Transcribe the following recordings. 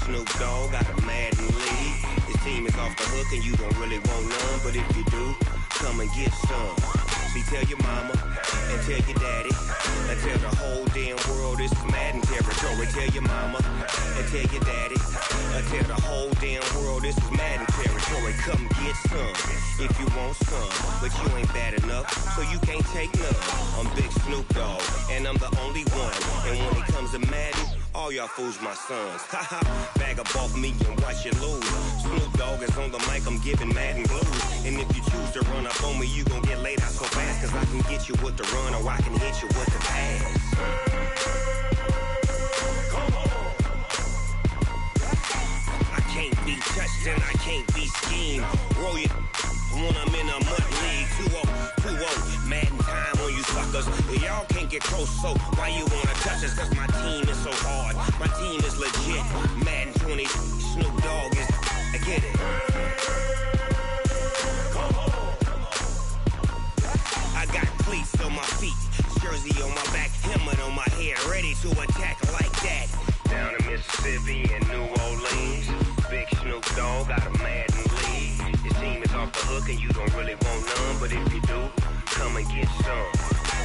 Snoop Dogg got a Madden league. His team is off the hook and you don't really want none, but if you do, come and get some. See, tell your mama and tell your daddy and tell the whole damn world this is Madden territory. Tell your mama and tell your daddy and tell the whole damn world this is Madden territory. Come get some if you want some, but you ain't bad enough, so you can't take none. I'm Big Snoop Dogg, and I'm the only one. And when it comes to Madden, all y'all fools my sons. Haha, bag up off me and watch you lose. Snoop Dogg is on the mic, I'm giving Madden blues. And if you choose to run up on me, you gon' get laid out so fast, cause I can get you with the run or I can hit you with the pass. Come on. I can't be touched and I can't be schemed. Roll you when I'm in a mud league. 2-0, Madden time on you suckers. Y'all can't get close, so why you wanna touch us? Cause my team is so hard, my team is legit. Madden 20, Snoop Dogg is, I get it. Come on. I got cleats on my feet, jersey on my back, helmet on my head, ready to attack like that. Down in Mississippi and New Orleans, Big Snoop Dogg got a Madden league. His team is off the hook and you don't really want none, but if you do, come and get some.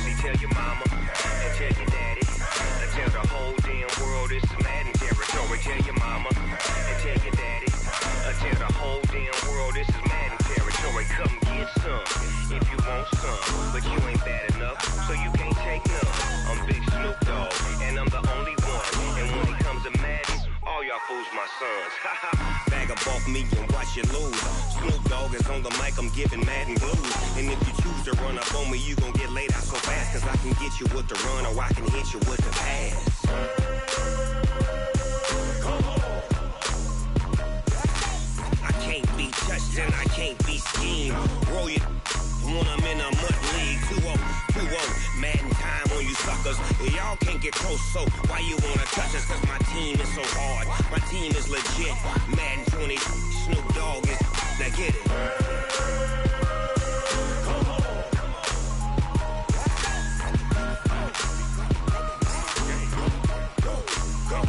See, tell your mama and tell your daddy and tell the whole damn world this is Madden territory. Tell your mama and tell your daddy and tell the whole damn world this is Madden territory. Come get some if you want some, but you ain't bad enough, so you can't take none. I'm Big Snoop Dogg, and I'm the only one. And when it comes to Madden, all y'all fools my sons. Haha, bag up off me and watch you lose. Snoop Dogg is on the mic, I'm giving Madden blues. And if you choose to run up on me, you gon' get laid out so fast, cause I can get you with the run or I can hit you with the pass. Come on. I can't be touched and I can't be schemed. Roll you when I'm in a mud league. 2-0, Madden time on you suckers. Y'all can't get close, so why you wanna touch us? Cause my team is so hard, my team is legit. Madden 20, Snoop Dogg is, now get it. Come on. Go.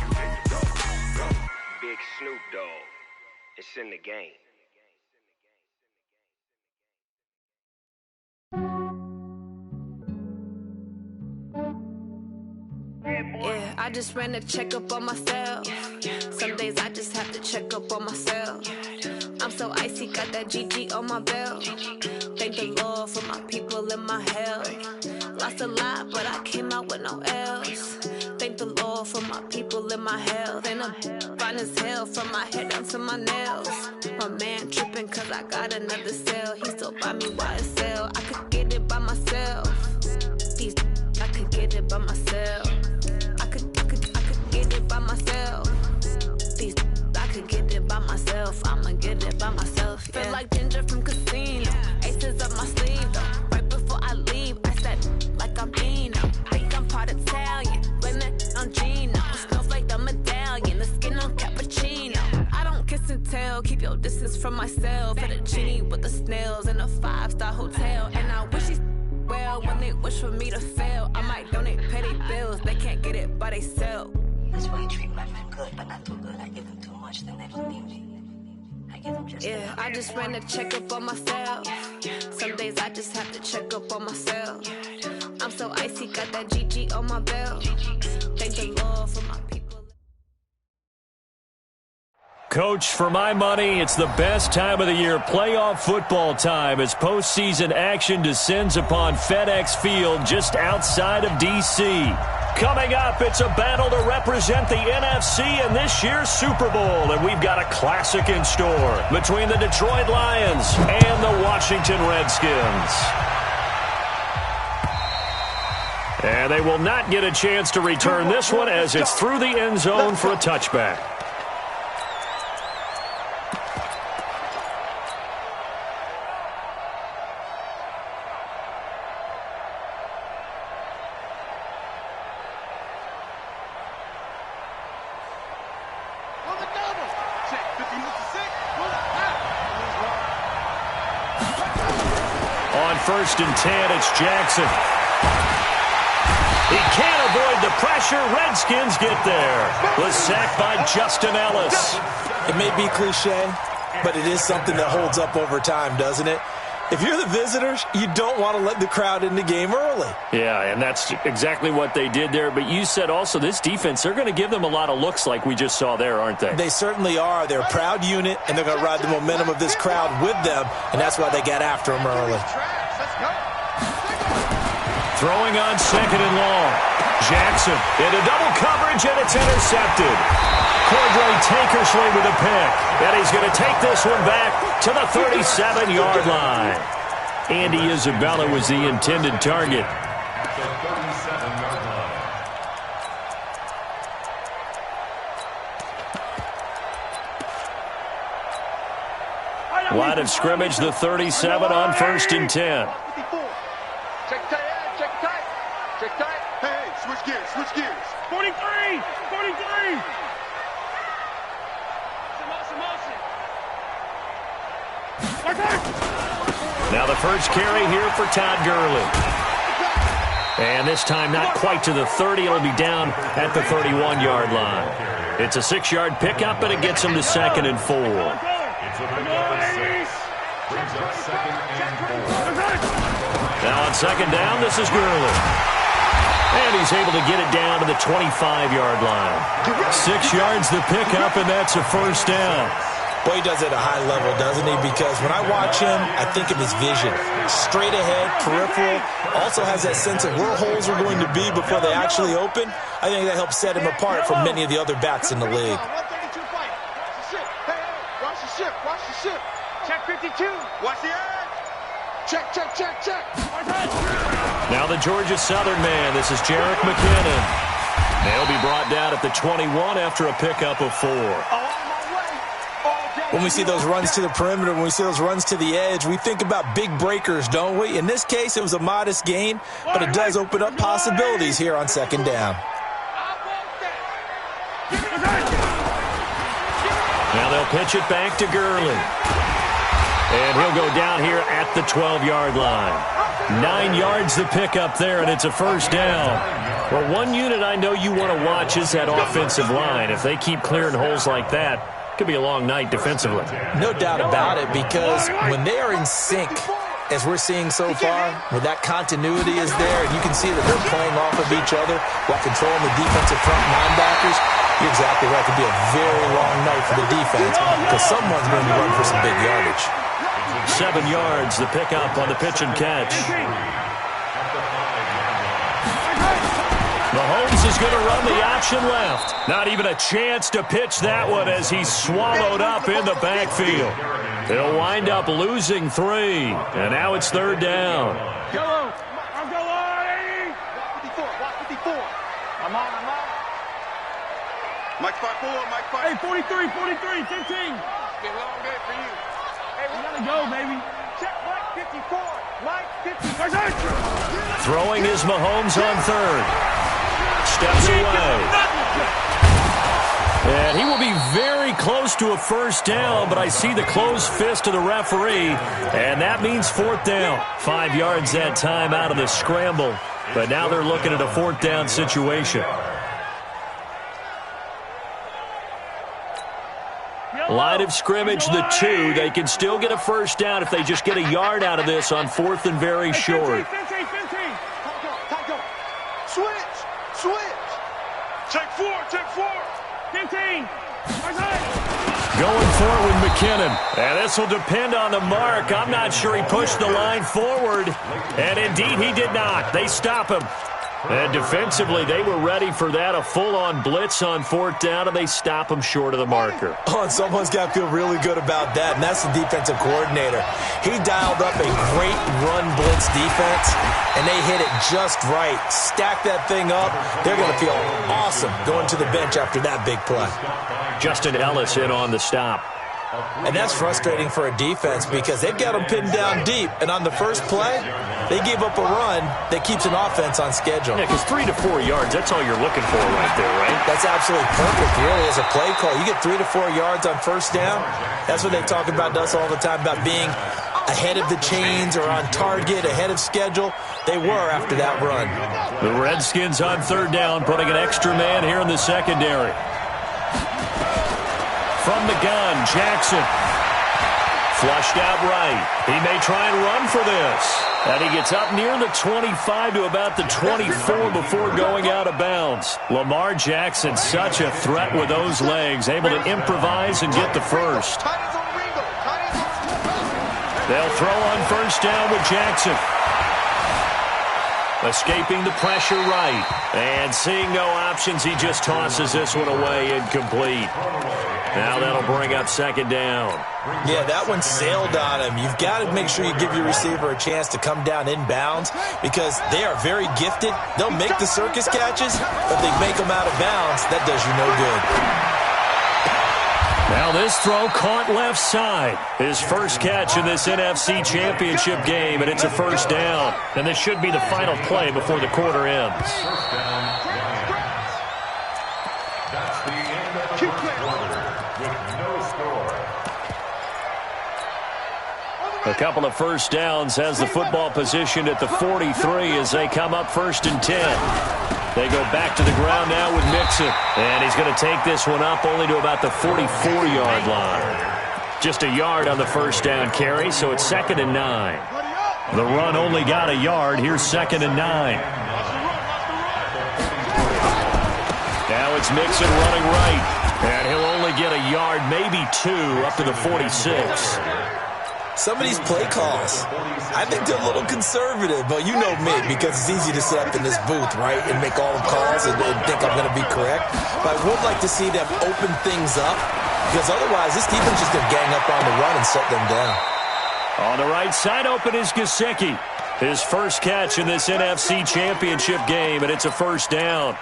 Big Snoop Dogg, it's in the game. Yeah, I just ran a checkup on myself. Some days I just have to check up on myself. I'm so icy, got that GG on my belt. Thank the Lord for my people and my health. Lost a lot, but I came out with no L's. Thank the Lord for my people and my health. And I'm fine as hell from my head down to my nails. My man tripping cause I got another cell. He still buy me YSL. I could get it by myself. I could get it by myself. I could get it by myself. I could get it by myself. I'ma get it by myself. Yeah. Feel like Ginger from Casino. Aces up my sleeve though. Right before I leave, I said like I'm Dino. Think I'm part Italian. Blame it on Gino. Snowflake the medallion. The skin on cappuccino. I don't kiss and tell. Keep your distance from myself. At a genie with the snails in a 5-star hotel. And I wish he's well when they wish for me to fail. I might donate, pay their bills. They can't get it by they self. That's why you treat my men good, but not too good. I give them too much, then they don't need me. I give them just enough. I just ran a checkup on myself. Some days I just have to check up on myself. I'm so icy, got that GG on my belt. Thank the Lord for my people. Coach, for my money, it's the best time of the year, playoff football time, as postseason action descends upon FedEx Field just outside of D.C. Coming up, it's a battle to represent the NFC in this year's Super Bowl, and we've got a classic in store between the Detroit Lions and the Washington Redskins. And they will not get a chance to return this one as it's through the end zone for a touchback. On 1st and 10, it's Jackson. He can't avoid the pressure. Redskins get there. The sack by Justin Ellis. It may be cliche, but it is something that holds up over time, doesn't it? If you're the visitors, you don't want to let the crowd in the game early. Yeah, and that's exactly what they did there. But you said also this defense, they're going to give them a lot of looks like we just saw there, aren't they? They certainly are. They're a proud unit, and they're going to ride the momentum of this crowd with them, and that's why they got after them early. Throwing on second and long. Jackson into double coverage, and it's intercepted. Cordray Tankersley with a pick. And he's going to take this one back to the 37-yard line. Andy Isabella was the intended target. Line of scrimmage, the 37 on 1st and 10. Check tight, check tight, check tight. Hey, switch gears, switch gears. 43, 43. Now the first carry here for Todd Gurley. And this time not quite to the 30. It'll be down at the 31-yard line. It's a 6-yard pickup, and it gets him to 2nd and 4. Now on 2nd down, this is Gurley. And he's able to get it down to the 25-yard line. 6 yards the pickup, and that's a 1st down. Boy, he does it at a high level, doesn't he? Because when I watch him, I think of his vision. Straight ahead, peripheral, also has that sense of where holes are going to be before they actually open. I think that helps set him apart from many of the other backs in the league. Watch the ship, watch the ship. Check 52. Watch the edge. Check, check, check, check. Now the Georgia Southern man. This is Jerick McKinnon. They'll be brought down at the 21 after a pickup of 4. When we see those runs to the perimeter, when we see those runs to the edge, we think about big breakers, don't we? In this case, it was a modest gain, but it does open up possibilities here on 2nd down. Now they'll pitch it back to Gurley. And he'll go down here at the 12-yard line. 9 yards the pickup there, and it's a 1st down. Well, one unit I know you want to watch is that offensive line. If they keep clearing holes like that, could be a long night defensively. No doubt about it, because when they are in sync, as we're seeing so far, where that continuity is there, and you can see that they're playing off of each other while controlling the defensive front linebackers, you're exactly right. It could be a very long night for the defense because someone's going to run for some big yardage. 7 yards, the pickup on the pitch and catch. Mahomes is going to run the option left. Not even a chance to pitch that one as he's swallowed up in the backfield. They'll wind up losing 3, and now it's 3rd down. Go, I'm going. 54, watch 54. I'm on. Mike 5-4, Mike 5. Hey, 43, 15. It's been a long day for you. Hey, we gotta go, baby. Check Mike 54. Mike 50. Throwing is Mahomes on 3rd. Steps away. And he will be very close to a 1st down, but I see the closed fist of the referee, and that means 4th down. 5 yards that time out of the scramble, but now they're looking at a 4th down situation. Line of scrimmage, the 2. They can still get a 1st down if they just get a yard out of this on 4th and very short. 15. Switch. Take 4. 15. Going forward with McKinnon. And this will depend on the mark. I'm not sure he pushed the line forward. And indeed, he did not. They stop him. And defensively, they were ready for that, a full-on blitz on 4th down, and they stop him short of the marker. Oh, and someone's got to feel really good about that, and that's the defensive coordinator. He dialed up a great run blitz defense, and they hit it just right. Stack that thing up. They're going to feel awesome going to the bench after that big play. Justin Ellis in on the stop. And that's frustrating for a defense because they've got them pinned down deep. And on the first play, they gave up a run that keeps an offense on schedule. Yeah, because 3 to 4 yards, that's all you're looking for right there, right? That's absolutely perfect, really, as a play call. You get 3 to 4 yards on 1st down. That's what they talk about us all the time, about being ahead of the chains or on target, ahead of schedule. They were after that run. The Redskins on third down, putting an extra man here in the secondary. From the gun, Jackson. Flushed out right. He may try and run for this. And he gets up near the 25 to about the 24 before going out of bounds. Lamar Jackson, such a threat with those legs, able to improvise and get the first. They'll throw on first down with Jackson. Escaping the pressure right. And seeing no options, he just tosses this one away incomplete. Now that'll bring up second down. Yeah, that one sailed on him. You've got to make sure you give your receiver a chance to come down inbounds because they are very gifted. They'll make the circus catches, but they make them out of bounds. That does you no good. Now this throw caught left side. His first catch in this NFC Championship game, and it's a first down. And this should be the final play before the quarter ends. A couple of first downs has the football positioned at the 43 as they come up 1st and 10. They go back to the ground now with Mixon. And he's going to take this one up only to about the 44-yard line. Just a yard on the first down carry, so it's 2nd and 9. The run only got a yard. Here's 2nd and 9. Now it's Mixon running right. And he'll only get a yard, maybe 2, up to the 46. Some of these play calls, I think they're a little conservative, but you know me, because it's easy to sit up in this booth, right, and make all the calls and think I'm going to be correct. But I would like to see them open things up, because otherwise this defense is going to gang up on the run and shut them down. On the right side open is Gesicki. His first catch in this NFC Championship game, and it's a first down.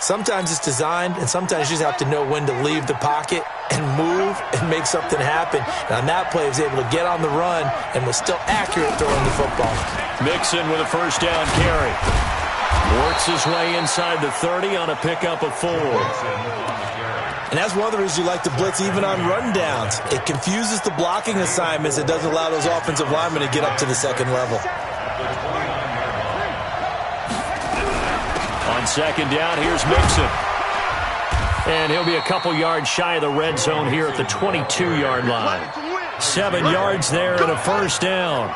Sometimes it's designed, and sometimes you just have to know when to leave the pocket and move and make something happen. And on that play, he was able to get on the run and was still accurate throwing the football. Mixon with a first down carry. Works his way inside the 30 on a pickup of 4. And that's one of the reasons you like to blitz even on rundowns. It confuses the blocking assignments. It doesn't allow those offensive linemen to get up to the second level. On second down, here's Mixon. And he'll be a couple yards shy of the red zone here at the 22-yard line. 7 yards there and a first down.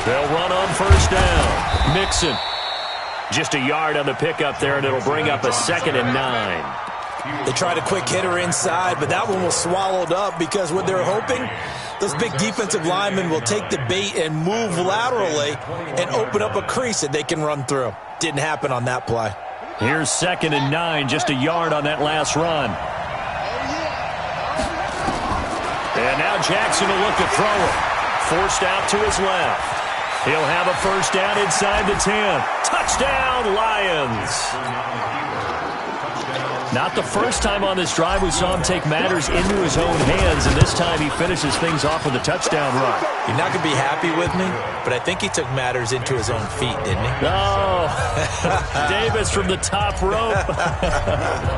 They'll run on first down. Mixon. Just a yard on the pickup there, and it'll bring up a 2nd and 9. They tried a quick hitter inside, but that one was swallowed up because what they're hoping, those big defensive linemen will take the bait and move laterally and open up a crease that they can run through. Didn't happen on that play. Here's 2nd and 9, just a yard on that last run. And now Jackson will look to throw it. Forced out to his left. He'll have a first down inside the 10. Touchdown, Lions! Not the first time on this drive we saw him take matters into his own hands, and this time he finishes things off with a touchdown run. You're not going to be happy with me, but I think he took matters into his own feet, didn't he? No. Davis from the top rope.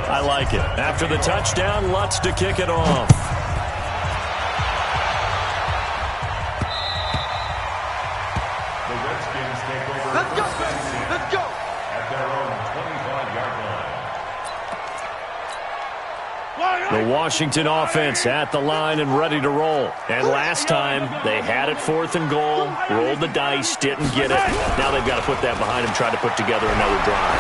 I like it. After the touchdown, Lutz to kick it off. Let's go. Let's go. At their own 25-yard line. The Washington offense at the line and ready to roll. And last time, they had it 4th and goal, rolled the dice, didn't get it. Now they've got to put that behind them, try to put together another drive.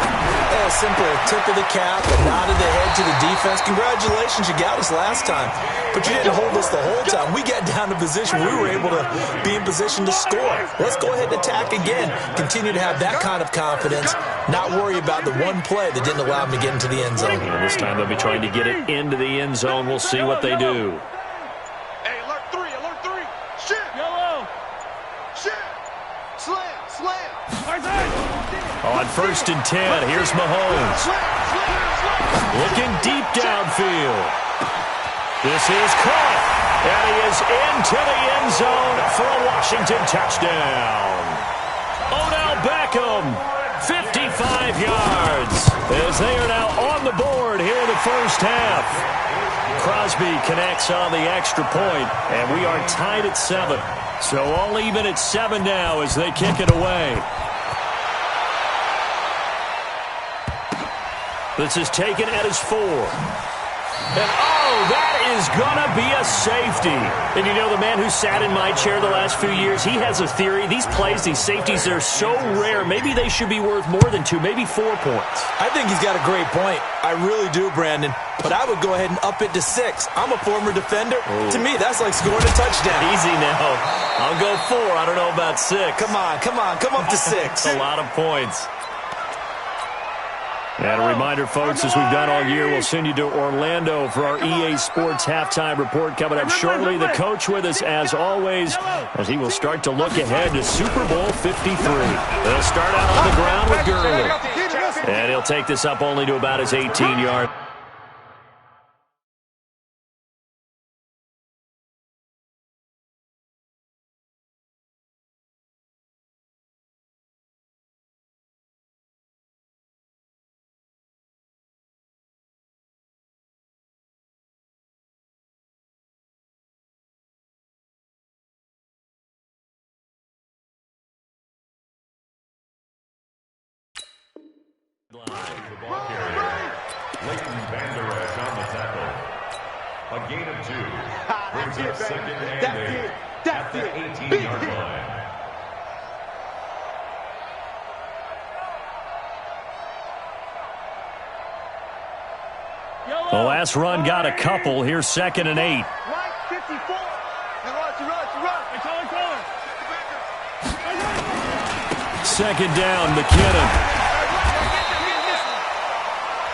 Yeah, simple tip of the cap, a nod of the head to the defense. Congratulations, you got us last time. But you didn't hold us the whole time. We got down to position. We were able to be in position to score. Let's go ahead and attack again. Continue to have that kind of confidence. Not worry about the one play that didn't allow them to get into the end zone. And this time they'll be trying to get it into the end zone. We'll see what they do. Hey, alert 3, alert 3. Shit. Yellow. Shit. Slam, slam. On 1st and 10, here's Mahomes. Looking deep downfield. This is caught, and he is into the end zone for a Washington touchdown. Odell Beckham, 55 5 yards as they are now on the board here in the first half. Crosby connects on the extra point, and we are tied at 7. So all even at 7 now as they kick it away. This is taken at his 4. And, oh, that is going to be a safety. And you know, the man who sat in my chair the last few years, he has a theory. These plays, these safeties, they're so rare. Maybe they should be worth more than 2, maybe 4 points. I think he's got a great point. I really do, Brandon. But I would go ahead and up it to 6. I'm a former defender. To me, that's like scoring a touchdown. Easy now. I'll go 4. I don't know about 6. Come on. Come up to 6. A lot of points. And a reminder, folks, as we've done all year, we'll send you to Orlando for our EA Sports Halftime Report coming up shortly. The coach with us, as always, as he will start to look ahead to Super Bowl 53. They'll start out on the ground with Gurley. And he'll take this up only to about his 18-yard. Leighton Vander Esch on the tackle. A gain of 2. Brings up second and 8 at the 18-yard line. The last run got a couple. Here's second and 8. Right 54. Second down, McKinnon.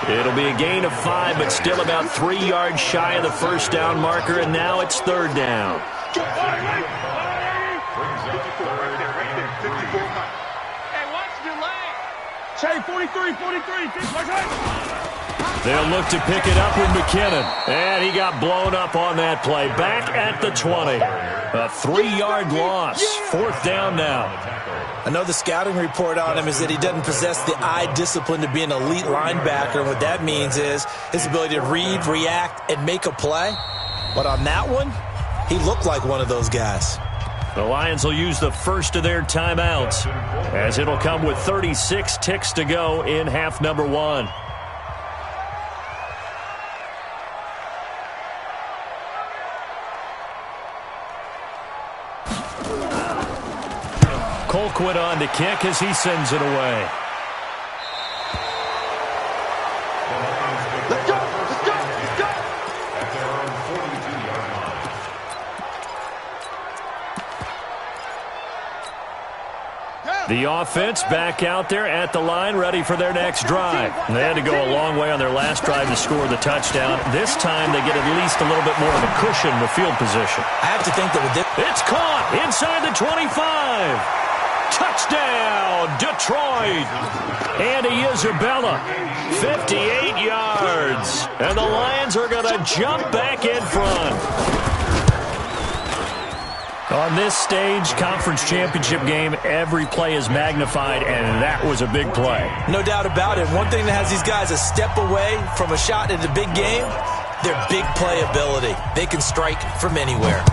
It'll be a gain of 5, but still about 3 yards shy of the first down marker, and now it's third down. Say 43. They'll look to pick it up with McKinnon. And he got blown up on that play. Back at the 20. A 3-yard loss. Fourth down now. I know the scouting report on him is that he doesn't possess the eye discipline to be an elite linebacker. What that means is his ability to read, react, and make a play. But on that one, he looked like one of those guys. The Lions will use the first of their timeouts, as it'll come with 36 ticks to go in half number 1. Colquitt on to kick as he sends it away. Let's go. At their own 42-yard line. The offense back out there at the line, ready for their next drive. They had to go a long way on their last drive to score the touchdown. This time they get at least a little bit more of a cushion with field position. I have to think that with this... It's caught inside the 25. Touchdown, Detroit. Andy Isabella, 58 yards. And the Lions are going to jump back in front. On this stage, conference championship game, every play is magnified, and that was a big play. No doubt about it. One thing that has these guys a step away from a shot at a big game, their big play ability. They can strike from anywhere.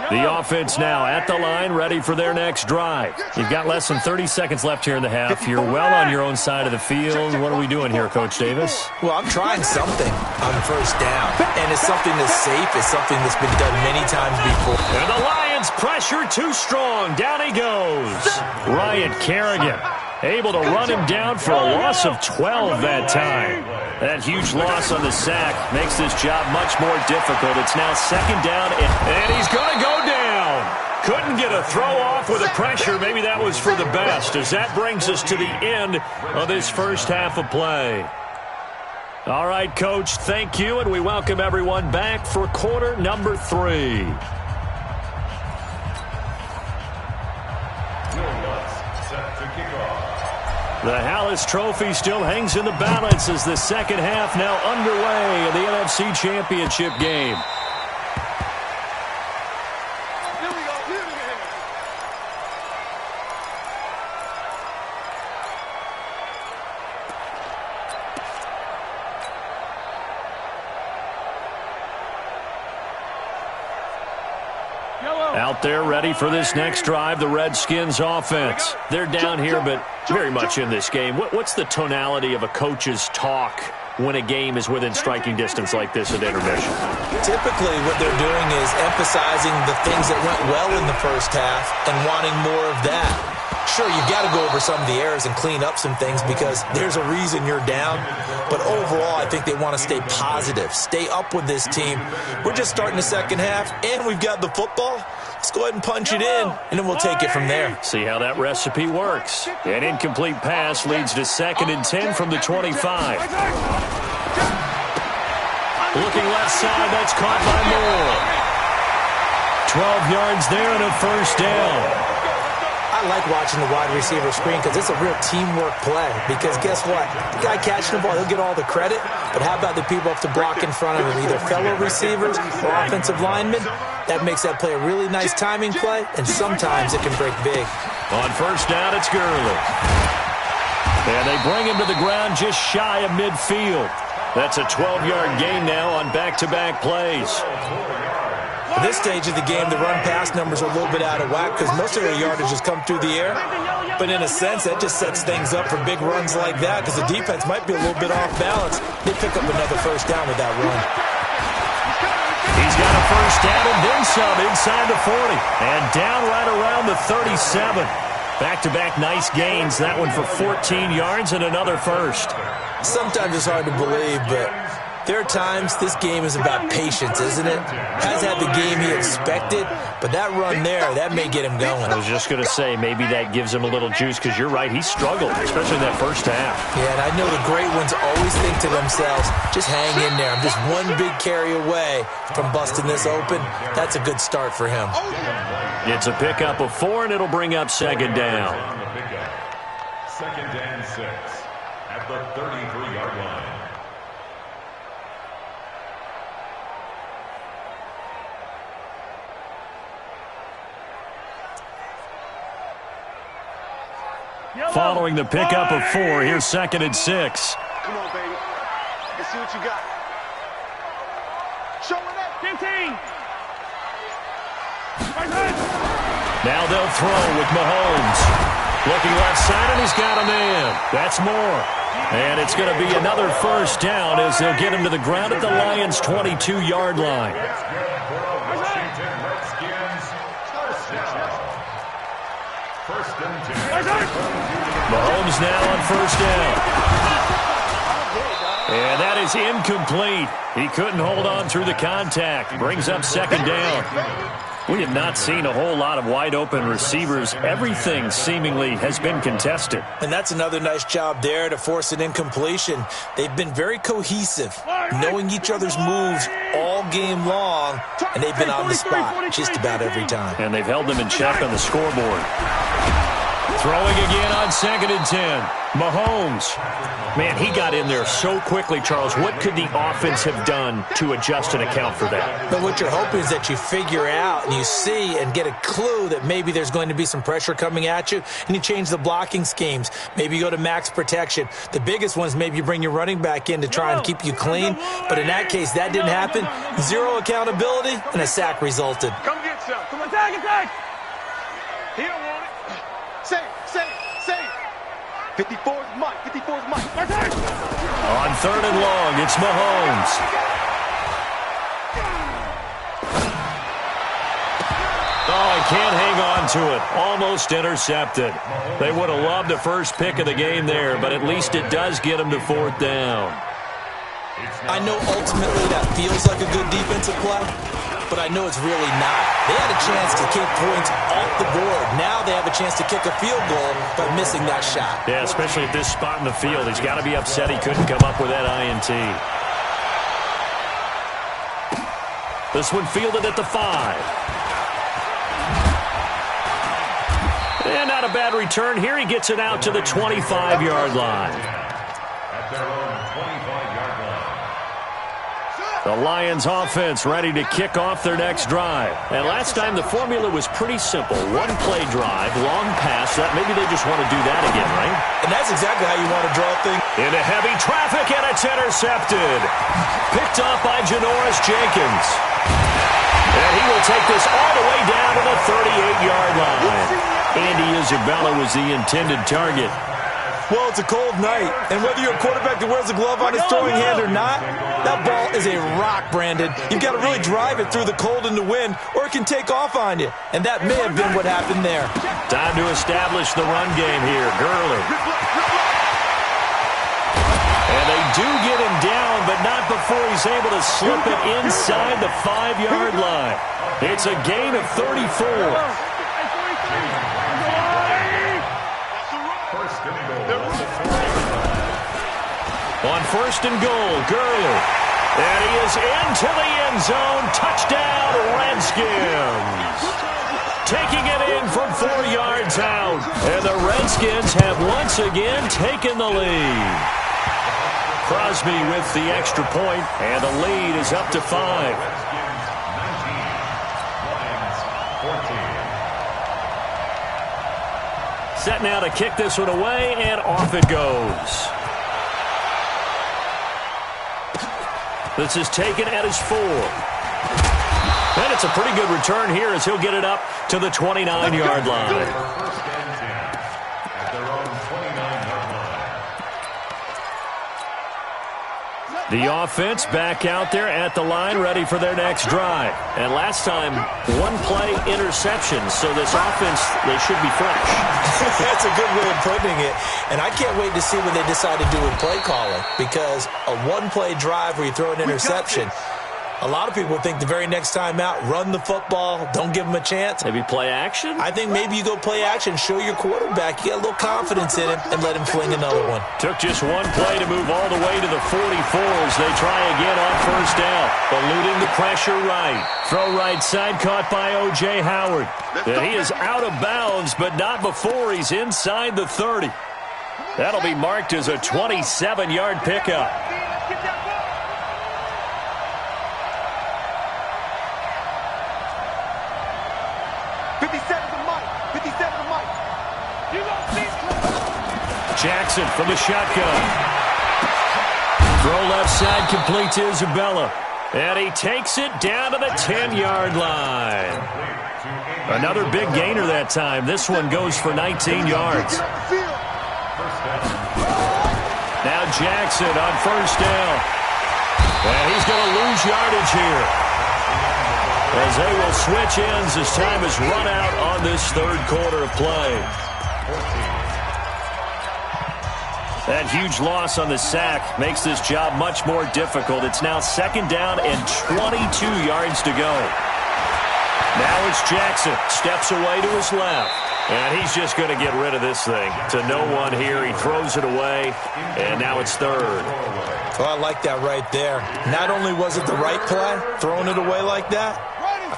The offense now at the line, ready for their next drive. You've got less than 30 seconds left here in the half. You're well on your own side of the field. What are we doing here, Coach Davis? Well, I'm trying something on first down, and it's something that's safe. It's something that's been done many times before. And the Lions pressure too strong. Down he goes. Ryan Kerrigan able to run him down for a loss of 12 that time. That huge loss on the sack makes this job much more difficult. It's now second down, and he's going to go down. Couldn't get a throw off with the pressure. Maybe that was for the best, as that brings us to the end of this first half of play. All right, Coach, thank you, and we welcome everyone back for quarter number 3. Set to kickoff. The Hallis Trophy still hangs in the balance as the second half now underway in the NFC Championship game. Out there ready for this next drive, the Redskins offense. They're down here, but very much in this game. What's the tonality of a coach's talk when a game is within striking distance like this at intermission? Typically, what they're doing is emphasizing the things that went well in the first half and wanting more of that. Sure, you've got to go over some of the errors and clean up some things because there's a reason you're down. But overall, I think they want to stay positive, stay up with this team. We're just starting the second half, and we've got the football. Let's go ahead and punch it in, and then we'll take it from there. See how that recipe works. An incomplete pass leads to 2nd and 10 from the 25. Looking left side, that's caught by Moore. 12 yards there and a first down. I like watching the wide receiver screen because it's a real teamwork play. Because guess what? The guy catching the ball, he'll get all the credit. But how about the people up to block in front of him, either fellow receivers or offensive linemen? That makes that play a really nice timing play, and sometimes it can break big. On first down, it's Gurley. And they bring him to the ground just shy of midfield. That's a 12-yard gain now on back-to-back plays. At this stage of the game, the run-pass numbers are a little bit out of whack because most of their yardage has come through the air. But in a sense, that just sets things up for big runs like that because the defense might be a little bit off balance. They pick up another first down with that run. He's got a first down and then some inside the 40. And down right around the 37. Back-to-back nice gains. That one for 14 yards and another first. Sometimes it's hard to believe, but there are times this game is about patience, isn't it? Has had the game he expected, but that run there, that may get him going. I was just going to say, maybe that gives him a little juice because you're right, he struggled, especially in that first half. Yeah, and I know the great ones always think to themselves, just hang in there. I'm just one big carry away from busting this open. That's a good start for him. It's a pickup of 4, and it'll bring up 2nd down. 2nd and 6 at the 33-yard line. Following the pickup of 4, here's 2nd and 6. Come on, baby. Let's see what you got. Show it up. 15. Now they'll throw with Mahomes. Looking left side, and he's got a man. That's Moore. And it's going to be another first down as they'll get him to the ground at the Lions' 22-yard line. First and 10. Mahomes now on first down. And that is incomplete. He couldn't hold on through the contact. Brings up 2nd down. We have not seen a whole lot of wide-open receivers. Everything seemingly has been contested. And that's another nice job there to force an incompletion. They've been very cohesive, knowing each other's moves all game long, and they've been on the spot just about every time. And they've held them in check on the scoreboard. Throwing again on 2nd and 10. Mahomes. Man, he got in there so quickly, Charles. What could the offense have done to adjust and account for that? But what you're hoping is that you figure out and you see and get a clue that maybe there's going to be some pressure coming at you, and you change the blocking schemes. Maybe you go to max protection. The biggest one is maybe you bring your running back in to try and keep you clean. But in that case, that didn't happen. Zero accountability, and a sack resulted. Come get some. Come on, attack. He don't want it. Say. 54's Mike. 54's Mike. On 3rd and long, it's Mahomes. Oh, he can't hang on to it. Almost intercepted. They would have loved the first pick of the game there, but at least it does get him to 4th down. I know ultimately that feels like a good defensive play, but I know it's really not. They had a chance to kick points off the board. Now they have a chance to kick a field goal by missing that shot. Yeah, especially at this spot in the field. He's got to be upset he couldn't come up with that INT. This one fielded at the 5. And not a bad return here. He gets it out to the 25-yard line. At their own 25-yard line. The Lions offense ready to kick off their next drive. And last time the formula was pretty simple. One play drive, long pass. That maybe they just want to do that again, right? And that's exactly how you want to draw things. Into heavy traffic, and it's intercepted. Picked up by Janoris Jenkins. And he will take this all the way down to the 38-yard line. Andy Isabella was the intended target. Well, it's a cold night, and whether you're a quarterback that wears a glove on his throwing hand or not, that ball is a rock, Brandon. You've got to really drive it through the cold and the wind, or it can take off on you. And that may have been what happened there. Time to establish the run game here. Gurley. And they do get him down, but not before he's able to slip it inside the 5-yard line. It's a gain of 34. On first and goal, Gurley. And he is into the end zone. Touchdown, Redskins. Taking it in from 4 yards out. And the Redskins have once again taken the lead. Crosby with the extra point, and the lead is up to 5. Set now to kick this one away, and off it goes. This is taken at his 4. And it's a pretty good return here as he'll get it up to the 29-yard line. First and 10 at their own 29-yard line. The offense back out there at the line, ready for their next drive. And last time, one play interception, so this offense, they should be fresh. That's a good way of putting it. And I can't wait to see what they decide to do with play calling, because a one-play drive where you throw an interception, a lot of people think the very next time out, run the football, don't give them a chance. Maybe play action? I think maybe you go play action, show your quarterback, you get a little confidence in him, and let him fling another one. Took just one play to move all the way to the 44s. They try again on first down. Eluding the pressure right. Throw right side caught by O.J. Howard. He is out of bounds, but not before he's inside the 30. That'll be marked as a 27-yard pickup. Jackson from the shotgun. Throw left side complete to Isabella. And he takes it down to the 10-yard line. Another big gainer that time. This one goes for 19 yards. Now Jackson on first down. And he's going to lose yardage here, as they will switch ends as time is run out on this third quarter of play. That huge loss on the sack makes this job much more difficult. It's now second down and 22 yards to go. Now it's Jackson. Steps away to his left. And he's just going to get rid of this thing. To no one here. He throws it away. And now it's third. Well, I like that right there. Not only was it the right play, throwing it away like that,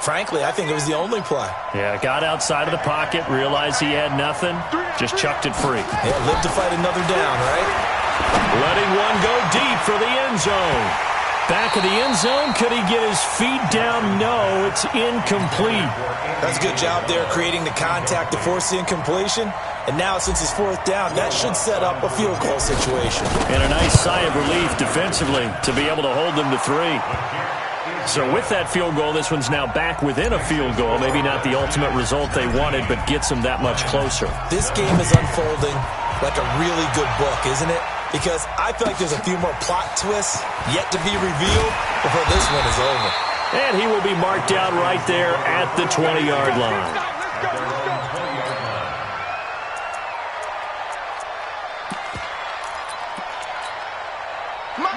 frankly, I think it was the only play. Yeah, got outside of the pocket, realized he had nothing, just chucked it free. Yeah, live to fight another down, right? Letting one go deep for the end zone. Back of the end zone, could he get his feet down? No, it's incomplete. That's a good job there creating the contact to force the incompletion. And now, since it's fourth down, that should set up a field goal situation. And a nice sigh of relief defensively to be able to hold them to 3. So with that field goal, this one's now back within a field goal. Maybe not the ultimate result they wanted, but gets them that much closer. This game is unfolding like a really good book, isn't it? Because I feel like there's a few more plot twists yet to be revealed before this one is over. And he will be marked down right there at the 20-yard line.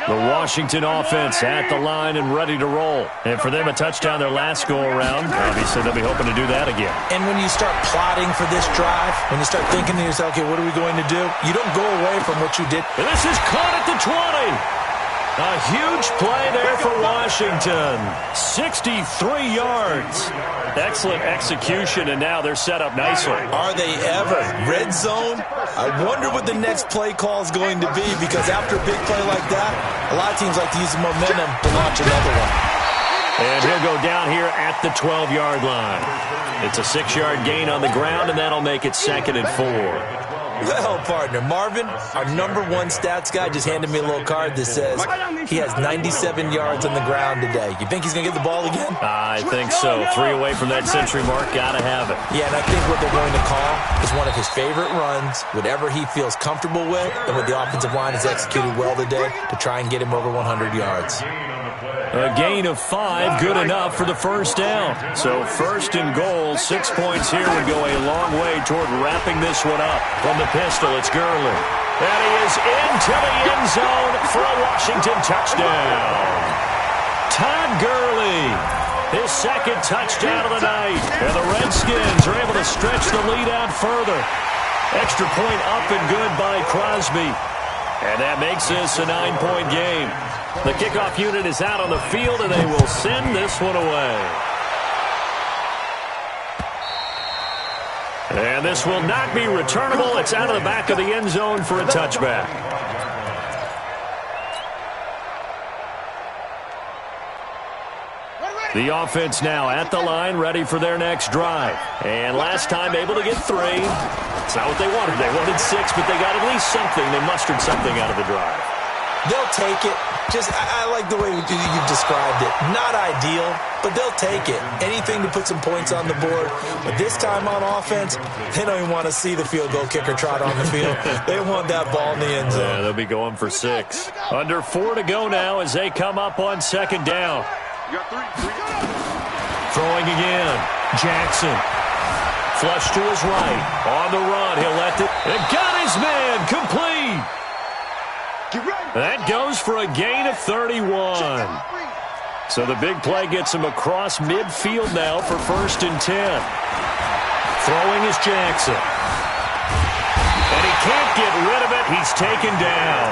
The Washington offense at the line and ready to roll. And for them, a touchdown their last go-around. Obviously, they'll be hoping to do that again. And when you start plotting for this drive, when you start thinking to yourself, okay, what are we going to do? You don't go away from what you did. And this is caught at the 20. A huge play there for Washington. 63 yards. Excellent execution, and now they're set up nicely. Are they ever? Red zone? I wonder what the next play call is going to be, because after a big play like that, a lot of teams like to use the momentum to launch another one. And he'll go down here at the 12-yard line. It's a 6-yard gain on the ground, and that'll make it 2nd and 4. Well, partner, Marvin, our #1 stats guy, just handed me a little card that says he has 97 yards on the ground today. You think he's going to get the ball again? I think so. 3 away from that century mark. Got to have it. Yeah, and I think what they're going to call is one of his favorite runs, whatever he feels comfortable with, and what the offensive line has executed well today to try and get him over 100 yards. A gain of 5, good enough for the first down. So 1st and goal, 6 points here would go a long way toward wrapping this one up. From the pistol, it's Gurley. And he is into the end zone for a Washington touchdown. Todd Gurley, his 2nd touchdown of the night. And the Redskins are able to stretch the lead out further. Extra point up and good by Crosby. And that makes this a 9-point game. The kickoff unit is out on the field, and they will send this one away. And this will not be returnable. It's out of the back of the end zone for a touchback. The offense now at the line, ready for their next drive. And last time able to get 3. It's not what they wanted. They wanted 6, but they got at least something. They mustered something out of the drive. They'll take it. I like the way you've described it. Not ideal, but they'll take it. Anything to put some points on the board. But this time on offense, they don't even want to see the field goal kicker trot on the field. They want that ball in the end zone. Yeah, they'll be going for 6. Under 4 to go now as they come up on 2nd down. Throwing again. Jackson. Flush to his right. On the run. He'll let it. And got his man. Complete. That goes for a gain of 31. So the big play gets him across midfield now for 1st and 10. Throwing is Jackson. And he can't get rid of it. He's taken down.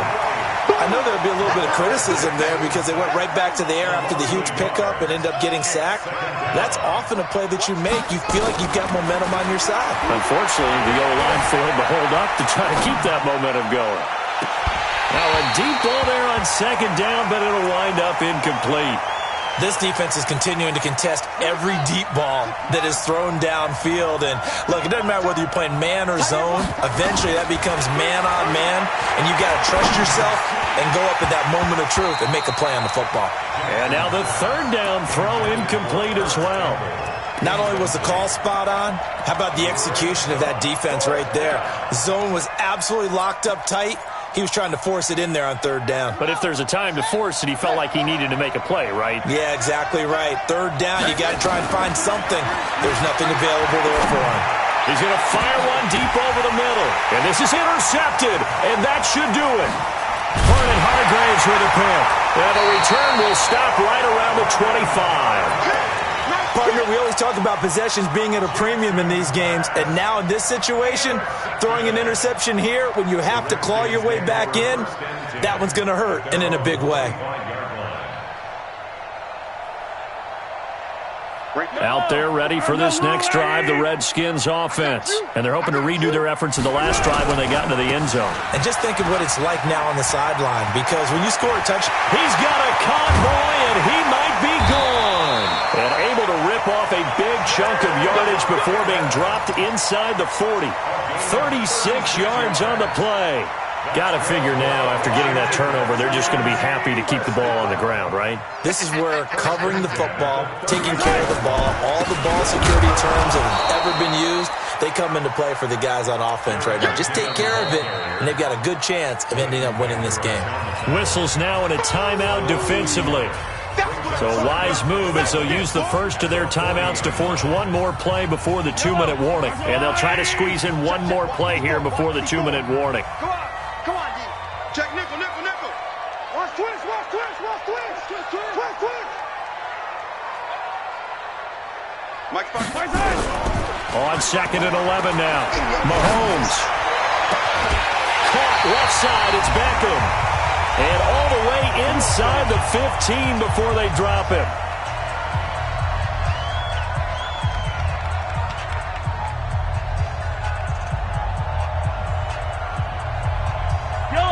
I know there'll be a little bit of criticism there because they went right back to the air after the huge pickup and end up getting sacked. That's often a play that you make. You feel like you've got momentum on your side. Unfortunately, the O-line failed to hold up to try to keep that momentum going. Now a deep ball there on 2nd down, but it'll wind up incomplete. This defense is continuing to contest every deep ball that is thrown downfield. And, look, it doesn't matter whether you're playing man or zone. Eventually, that becomes man-on-man, and you've got to trust yourself and go up at that moment of truth and make a play on the football. And now the 3rd down throw incomplete as well. Not only was the call spot on, how about the execution of that defense right there? The zone was absolutely locked up tight. He was trying to force it in there on 3rd down. But if there's a time to force it, he felt like he needed to make a play, right? Yeah, exactly right. 3rd down, you got to try and find something. There's nothing available there for him. He's going to fire one deep over the middle. And this is intercepted, and that should do it. Vernon Hargraves with a pick. And the return will stop right around the 25. Partner, we always talk about possessions being at a premium in these games, and now in this situation, throwing an interception here when you have to claw your way back in, that one's going to hurt, and in a big way. Out there ready for this next drive, the Redskins offense. And they're hoping to redo their efforts in the last drive when they got into the end zone. And just think of what it's like now on the sideline, because when you score a touchdown, he's got a convoy, and he might be gone. And able to rip off a big chunk of yardage before being dropped inside the 40. 36 yards on the play. Got to figure now, after getting that turnover, they're just going to be happy to keep the ball on the ground, right? This is where covering the football, taking care of the ball, all the ball security terms that have ever been used, they come into play for the guys on offense right now. Just take care of it, and they've got a good chance of ending up winning this game. Whistles now in a timeout defensively. So a wise move as they'll use the first of their timeouts to force one more play before the 2-minute warning. And they'll try to squeeze in one more play here before the 2-minute warning. Come on, D. Check nickel, nickel, nickel. Watch twist, watch twist, watch twist. Twist, twist, twist, twist. Mike Fox, Mike Fox. On 2nd and 11 now. Mahomes. Caught left side, it's Beckham. And all the way inside the 15 before they drop him.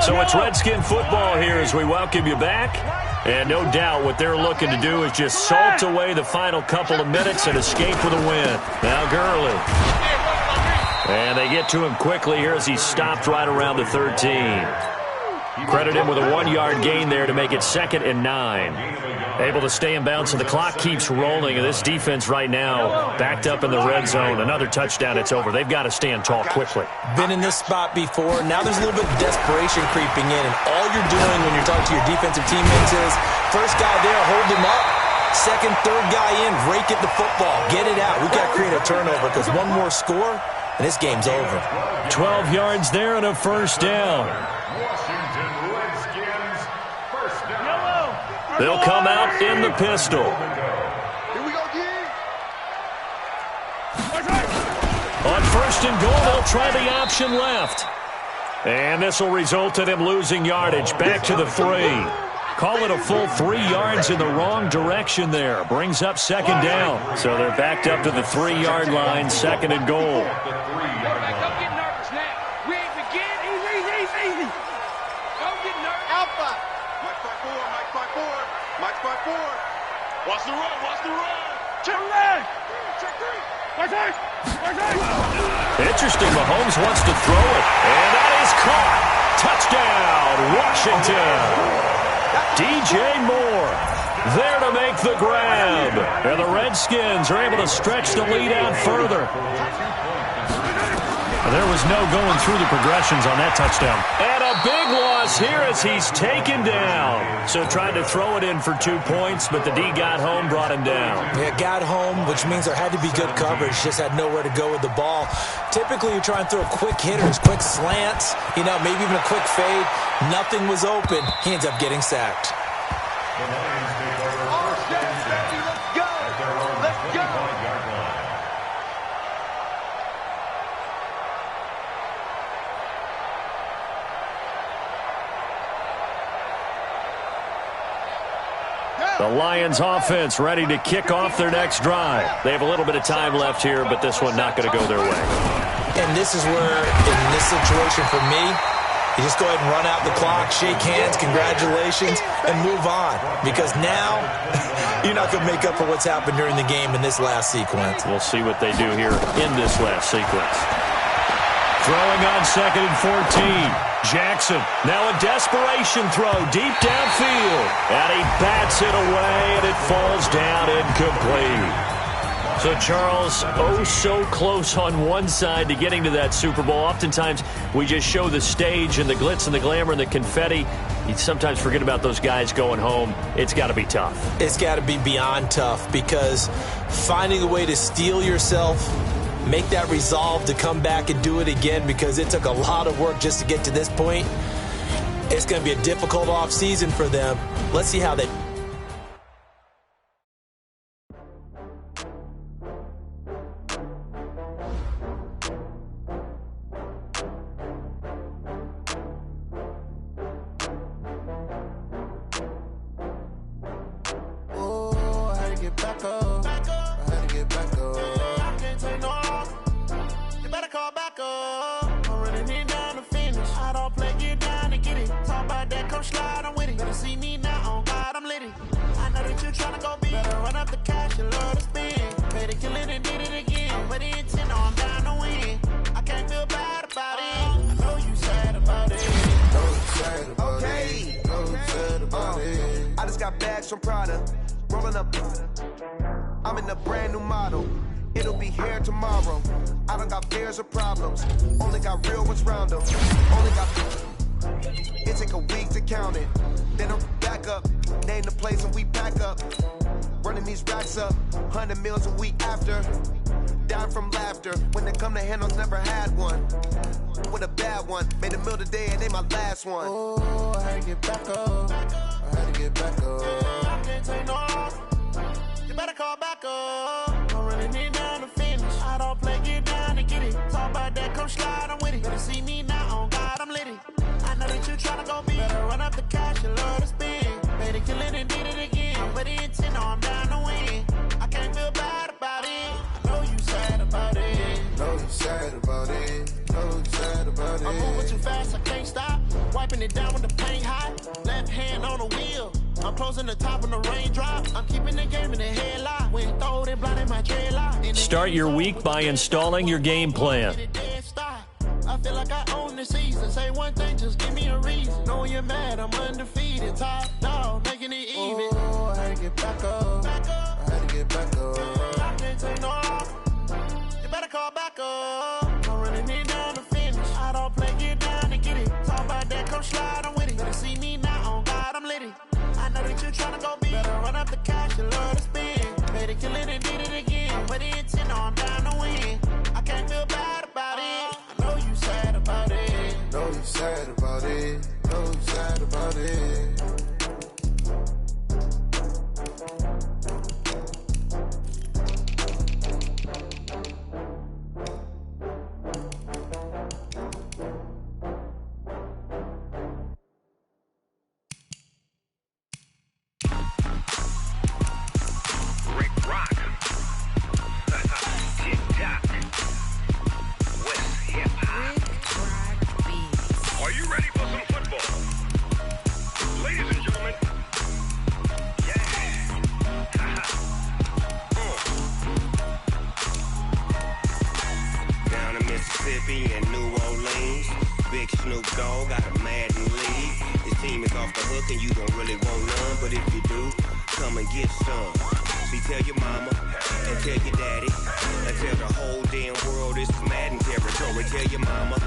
So it's Redskin football here as we welcome you back. And no doubt what they're looking to do is just salt away the final couple of minutes and escape with a win. Now Gurley. And they get to him quickly here as he stopped right around the 13. Credit him with a 1-yard gain there to make it 2nd and 9. Able to stay in bounds, and the clock keeps rolling. And this defense right now backed up in the red zone. Another touchdown, it's over. They've got to stand tall quickly. Been in this spot before. Now there's a little bit of desperation creeping in. And all you're doing when you're talking to your defensive teammates is, first guy there, hold him up. Second, third guy in, rake at the football. Get it out. We've got to create a turnover because one more score, and this game's over. 12 yards there and a first down. They'll come out in the pistol. Here we go, On 1st and goal, they'll try the option left. And this will result in him losing yardage. Back to the 3. Call it a full 3 yards in the wrong direction there. Brings up 2nd down. So they're backed up to the 3-yard line, 2nd and goal. Don't get nervous now. We ain't begin. Easy. Don't get nervous. Alpha. Mike 5-4. Watch the run. Check leg. Check 3. Watch 8. Interesting. Mahomes wants to throw it. And that is caught. Touchdown, Washington. DJ Moore there to make the grab. And the Redskins are able to stretch the lead out further. There was no going through the progressions on that touchdown. And a big loss here as he's taken down. So tried to throw it in for 2 points, but the D got home, brought him down. Yeah, got home, which means there had to be good coverage. Just had nowhere to go with the ball. Typically, you try and throw quick hitters, quick slants, maybe even a quick fade. Nothing was open. He ends up getting sacked. The Lions offense ready to kick off their next drive. They have a little bit of time left here, but this one not going to go their way. And this is where, in this situation for me, you just go ahead and run out the clock, shake hands, congratulations, and move on. Because now, you're not going to make up for what's happened during the game in this last sequence. We'll see what they do here in this last sequence. Throwing on 2nd and 14. Jackson, now a desperation throw deep downfield. And he bats it away, and it falls down incomplete. So, Charles, so close on one side to getting to that Super Bowl. Oftentimes, we just show the stage and the glitz and the glamour and the confetti. You sometimes forget about those guys going home. It's got to be tough. It's got to be beyond tough because finding a way to steel yourself, make that resolve to come back and do it again because it took a lot of work just to get to this point. It's going to be a difficult offseason for them. Let's see how they... Some product, rolling up. I'm in a brand new model. It'll be here tomorrow. I don't got fears or problems. Only got real ones round them. Only got. It take a week to count it. Then I'm back up. Name the place and we pack up. Running these racks up. 100 meals a week after. Down from laughter. When they come to handles, never had one. With a bad one. Made a meal today and they my last one. Oh, I had to get back up. I had to get back up. I can't take no off. You better call back up. I'm running it down to finish. I don't play, get down to get it. Talk about that, come slide, I'm with it. Better see me now, on God, I'm litty. I know that you tryna go be. Better run up the cash. sad about it. No, sad about it. I'm moving too fast, I can't stop. Wiping it down when the paint hot. Left hand on the wheel. I'm closing the top when the raindrop. I'm keeping the game in the headlock. When throwed and blinded my dreadlock. Start your week by installing your game plan. I feel like I own the season. Say one thing, just give me a reason. Knowing you're mad, I'm undefeated. Top dog, making it even. Oh, I had to get back up. I had to get back up. I can't take no off. You better call back up. I'm running it down to finish. I don't play, get down to get it. Talk about that, come slide, I'm with it. Better see me now, on God, I'm lit it. I know that you're trying to go big. Better run up the cash, you love to spend. Better kill it and did it again. But the intent, I'm down to win. I can't feel bad about it. I know you sad about it. No, you sad about it. No, you sad about it. Rick Rock. TikTok. West Hip Hop. Are you ready for some football? Ladies and gentlemen. Yeah. Down in Mississippi and New Orleans, Big Snoop Dogg got a Madden league. His team is off the hook and you don't really want none, but if you do, come and get some. See, tell your mama and tell your daddy and tell the whole damn world this is Madden territory. Tell your mama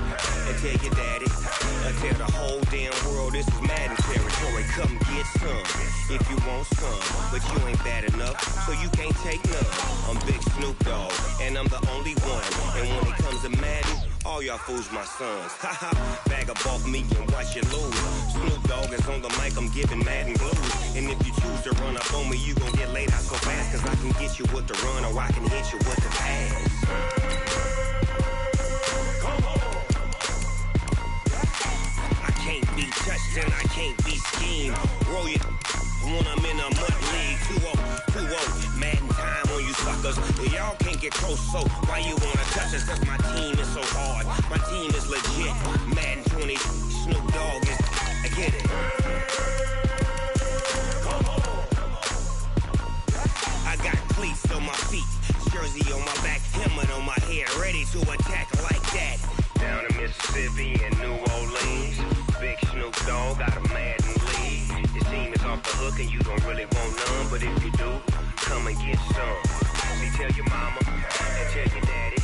and tell your daddy and tell the whole damn world this is Madden territory. Come get some if you want some, but you ain't bad enough, so you can't take none. I'm Big Snoop Dogg and I'm the only one. And when it comes to Madden, all y'all fools my sons. Haha, bag up off me and watch you lose. Snoop Dogg is on the mic, I'm giving Madden blues. And if you choose to run up on me, you gon' get laid out so fast. Cause I can get you with the run or I can hit you with the pass. Come on. I can't be touched and I can't be schemed. Roll it when I'm in a mud league. 2-0, Madden time on you suckers. Y'all can't get close, so why you wanna touch us? Cause my team is so hard. My team is legit. Madden 20, Snoop Dogg is, I get it. Come on. I got cleats on my feet, jersey on my back, helmet on my head, ready to attack like that. Down in Mississippi and New Orleans, Big Snoop Dogg got a Madden league. His team is off the hook and you don't really want none, but if you do, come and get some. See, tell your mama and tell your daddy